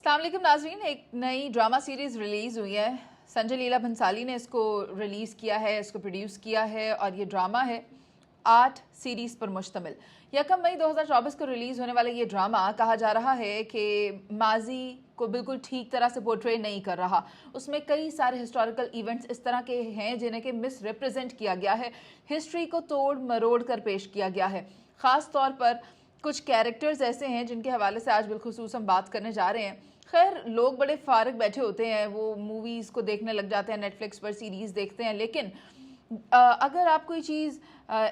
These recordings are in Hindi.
अस्सलाम वालेकुम नाज़रीन, एक नई ड्रामा सीरीज़ रिलीज़ हुई है। संजय लीला भंसाली ने इसको रिलीज़ किया है, इसको प्रोड्यूस किया है और ये ड्रामा है 8 सीरीज़ पर मुश्तमिल। 1 मई 2024 को रिलीज़ होने वाला ये ड्रामा कहा जा रहा है कि माजी को बिल्कुल ठीक तरह से पोर्ट्रे नहीं कर रहा। उसमें कई सारे हिस्टोरिकल इवेंट्स इस तरह के हैं जिन्हें कि मिस रिप्रेजेंट किया गया है, हिस्ट्री को तोड़ मरोड़ कर पेश किया गया है। ख़ास तौर पर कुछ कैरेक्टर्स ऐसे हैं जिनके हवाले से आज बिलखुसूस हम बात करने जा रहे हैं। खैर, लोग बड़े फारग बैठे होते हैं, वो मूवीज़ को देखने लग जाते हैं, नेटफ्लिक्स पर सीरीज़ देखते हैं, लेकिन अगर आप कोई चीज़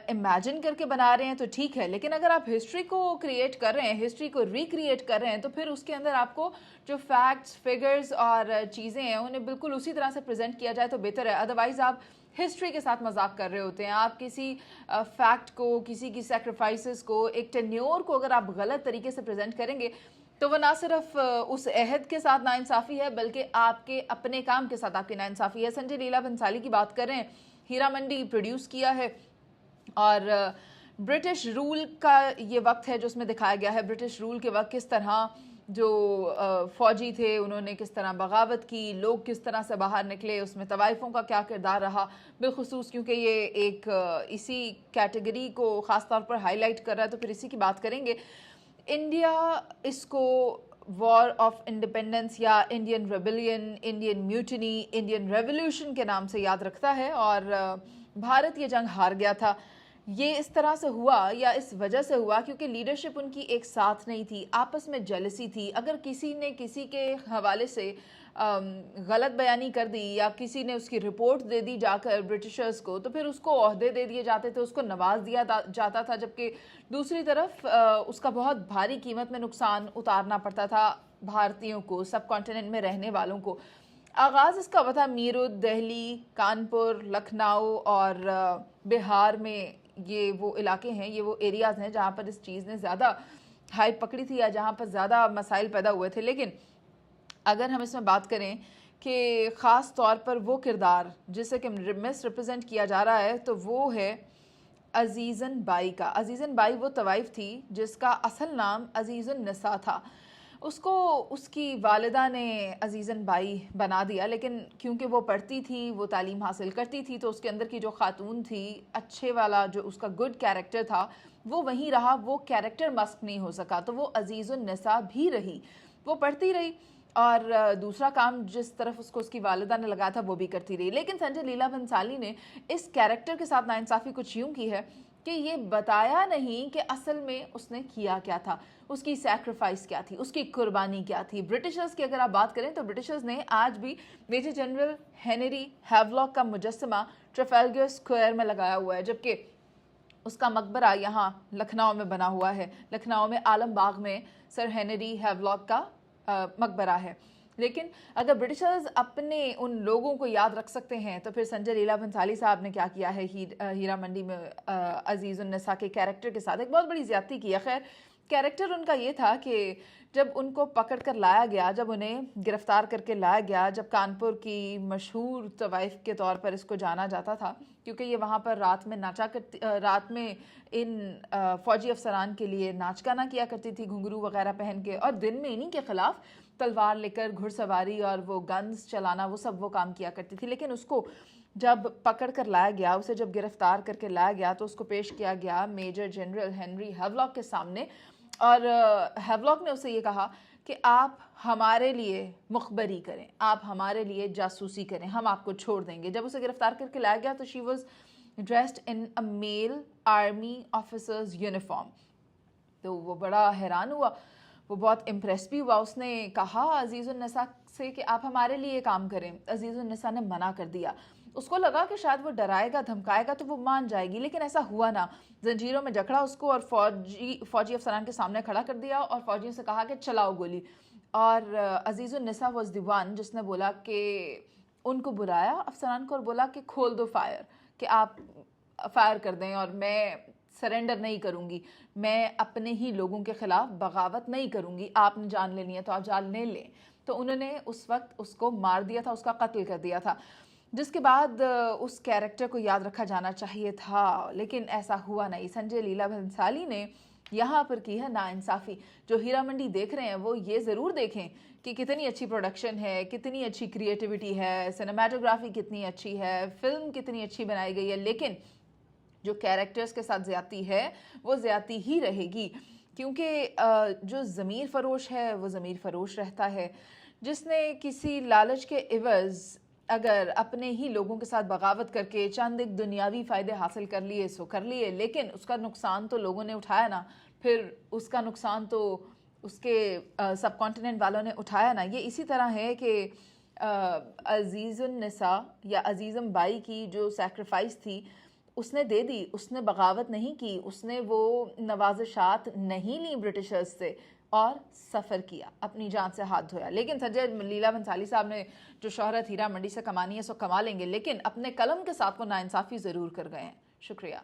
इमेजिन करके बना रहे हैं तो ठीक है, लेकिन अगर आप हिस्ट्री को क्रिएट कर रहे हैं, हिस्ट्री को रिक्रिएट कर रहे हैं, तो फिर उसके अंदर आपको जो फैक्ट्स, फिगर्स और चीज़ें हैं उन्हें बिल्कुल उसी तरह से प्रेजेंट किया जाए तो बेहतर है। अदरवाइज़ आप हिस्ट्री के साथ मजाक कर रहे होते हैं। आप किसी फैक्ट को, किसी की सेक्रीफाइसेस को, एक टेन्योर को अगर आप गलत तरीके से प्रेजेंट करेंगे तो वह ना सिर्फ उस अहद के साथ नाइंसाफ़ी है, बल्कि आपके अपने काम के साथ आपकी नाइंसाफ़ी है। संजय लीला भंसाली की बात करें, हीरा मंडी प्रोड्यूस किया है और ब्रिटिश रूल का ये वक्त है जो उसमें दिखाया गया है। ब्रिटिश रूल के वक्त किस तरह जो फ़ौजी थे उन्होंने किस तरह बगावत की, लोग किस तरह से बाहर निकले, उसमें तवाइफ़ों का क्या किरदार रहा, बिलखुसूस क्योंकि ये एक इसी कैटेगरी को ख़ास तौर पर हाईलाइट कर रहा है तो फिर इसी की बात करेंगे। इंडिया इसको वॉर ऑफ इंडिपेंडेंस या Indian rebellion, Indian mutiny, Indian revolution के नाम से याद रखता है और भारत ये जंग हार गया था। ये इस तरह से हुआ या इस वजह से हुआ क्योंकि लीडरशिप उनकी एक साथ नहीं थी, आपस में जेलसी थी। अगर किसी ने किसी के हवाले से गलत बयानी कर दी या किसी ने उसकी रिपोर्ट दे दी जाकर ब्रिटिशर्स को, तो फिर उसको ओहदे दे दिए जाते थे, उसको नवाज दिया जाता था, जबकि दूसरी तरफ उसका बहुत भारी कीमत में नुकसान उतारना पड़ता था भारतीयों को, सब कॉन्टिनेंट में रहने वालों को। आगाज़ इसका हुआ था मीरठ, दिल्ली, कानपुर, लखनऊ और बिहार में। ये वो इलाके हैं, ये वो एरियाज़ हैं जहाँ पर इस चीज़ ने ज़्यादा हाइप पकड़ी थी या जहाँ पर ज़्यादा मसाइल पैदा हुए थे। लेकिन अगर हम इसमें बात करें कि ख़ास तौर पर वो किरदार जिसे कि मिस रिप्रेजेंट किया जा रहा है तो वो है अजीज़न बाई का। अजीज़न बाई वो तवाइफ थी जिसका असल नाम अजीज़ुन निसा था। उसको उसकी वालिदा ने अजीज़न बाई बना दिया, लेकिन क्योंकि वो पढ़ती थी, वो तालीम हासिल करती थी, तो उसके अंदर की जो खातून थी, अच्छे वाला जो उसका गुड कैरेक्टर था वो वहीं रहा, वो कैरेक्टर मस्क नहीं हो सका, तो वो अजीज़ुन निसा भी रही। वो पढ़ती रही और दूसरा काम जिस तरफ उसको उसकी वालिदा ने लगाया था वो भी करती रही। लेकिन संजय लीला भंसाली ने इस कैरेक्टर के साथ नाइंसाफ़ी कुछ यूँ की है कि ये बताया नहीं कि असल में उसने किया क्या था, उसकी सैक्रिफाइस क्या थी, उसकी कुर्बानी क्या थी। ब्रिटिशर्स की अगर आप बात करें तो ब्रिटिशर्स ने आज भी मेजर जनरल हेनरी हैवलॉक का मुजस्समा ट्रफाल्गर स्क्वायर में लगाया हुआ है, जबकि उसका मकबरा यहाँ लखनऊ में बना हुआ है। लखनऊ में आलम बाग में सर हेनरी हैवलॉक का मकबरा है। लेकिन अगर ब्रिटिशर्स अपने उन लोगों को याद रख सकते हैं तो फिर संजय लीला भंसाली साहब ने क्या किया है हीरा मंडी में अजीज़ुन निसा के कैरेक्टर के साथ एक बहुत बड़ी ज़्यादती की है। खैर, कैरेक्टर उनका ये था कि जब उनको पकड़ कर लाया गया, जब उन्हें गिरफ़्तार करके लाया गया, जब कानपुर की मशहूर तवाइफ़ के तौर पर इसको जाना जाता था क्योंकि ये वहाँ पर रात में नाचा करती, रात में इन फ़ौजी अफसरान के लिए नाच गाना किया करती थी घुंघरू वगैरह पहन के, और दिन में इन्हीं के ख़िलाफ़ तलवार लेकर घुड़सवारी और वो गन्स चलाना, वो सब वो काम किया करती थी। लेकिन उसको जब पकड़ कर लाया गया, उसे जब गिरफ़्तार करके लाया गया तो उसको पेश किया गया मेजर जनरल हेनरी हैवलॉक के सामने और हैवलॉक ने उसे ये कहा कि आप हमारे लिए मुखबरी करें, आप हमारे लिए जासूसी करें, हम आपको छोड़ देंगे। जब उसे गिरफ़्तार करके लाया गया तो she was dressed in a male army officers uniform. तो वो बड़ा हैरान हुआ, वो बहुत इम्प्रेस भी हुआ। उसने कहा अजीज़ुन निसा से कि आप हमारे लिए काम करें। अजीज़ुन निसा ने मना कर दिया। उसको लगा कि शायद वो डराएगा धमकाएगा तो वो मान जाएगी, लेकिन ऐसा हुआ ना। जंजीरों में जकड़ा उसको और फ़ौजी अफसरान के सामने खड़ा कर दिया और फ़ौजियों से कहा कि चलाओ गोली। और अजीज़ुन निसा वॉज द वन जिसने बोला कि उनको बुलाया अफसरान को और बोला कि खोल दो फायर, कि आप फायर कर दें और मैं सरेंडर नहीं करूँगी, मैं अपने ही लोगों के ख़िलाफ़ बगावत नहीं करूँगी, आपने जान लेनी है तो आप जान ले लें। तो उन्होंने उस वक्त उसको मार दिया था, उसका कत्ल कर दिया था, जिसके बाद उस कैरेक्टर को याद रखा जाना चाहिए था, लेकिन ऐसा हुआ नहीं। संजय लीला भंसाली ने यहाँ पर की है नाइंसाफ़ी। जो हीरा मंडी देख रहे हैं वो ये ज़रूर देखें कि कितनी अच्छी प्रोडक्शन है, कितनी अच्छी क्रिएटिविटी है, सिनेमाटोग्राफी कितनी अच्छी है, फिल्म कितनी अच्छी बनाई गई है, लेकिन जो कैरेक्टर्स के साथ ज़्यादती है वो ज़्यादती ही रहेगी, क्योंकि जो ज़मीर फ़रोश है वो ज़मीर फ़रोश रहता है। जिसने किसी लालच के इवज़ अगर अपने ही लोगों के साथ बगावत करके चंद एक दुनियावी फ़ायदे हासिल कर लिए सो कर लिए, लेकिन उसका नुकसान तो लोगों ने उठाया ना, फिर उसका नुकसान तो उसके सब कॉन्टिनेंट वालों ने उठाया ना। ये इसी तरह है कि अजीज़ुन निसा या अजीज़म बाई की जो सेक्रीफाइस थी उसने दे दी, उसने बगावत नहीं की, उसने वो नवाज़िशात नहीं ली ब्रिटिशर्स से और सफ़र किया, अपनी जान से हाथ धोया। लेकिन संजय लीला भंसाली साहब ने जो शोहरत हीरा मंडी से कमानी है सो कमा लेंगे, लेकिन अपने कलम के साथ वो नाइंसाफ़ी ज़रूर कर गए हैं। शुक्रिया।